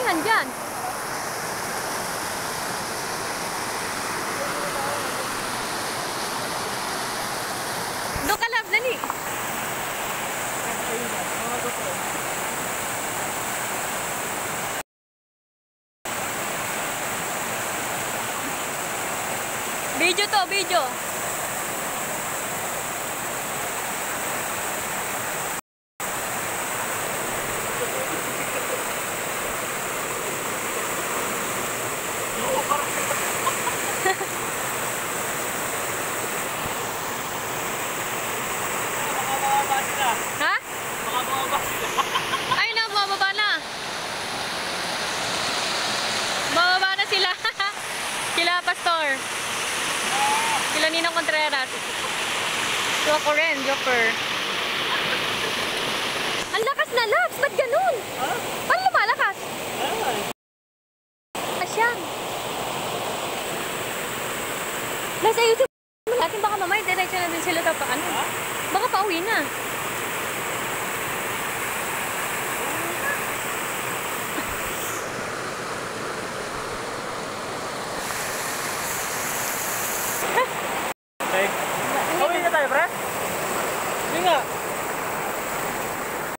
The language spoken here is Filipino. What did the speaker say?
parkingan dyan. Doon ka lab, dali. Video to, video. Ha? Ay na, bababa na. Bababa na sila. Sila Pastor. Sila Ninong Contreras. Joker rin, Joker. Ang lakas na, Labs! Ba't ganun? Huh? Paano lumalakas? Asyang. Nasa YouTube natin, baka mamaya diretso na din sila sa paano. Baka pauwi na.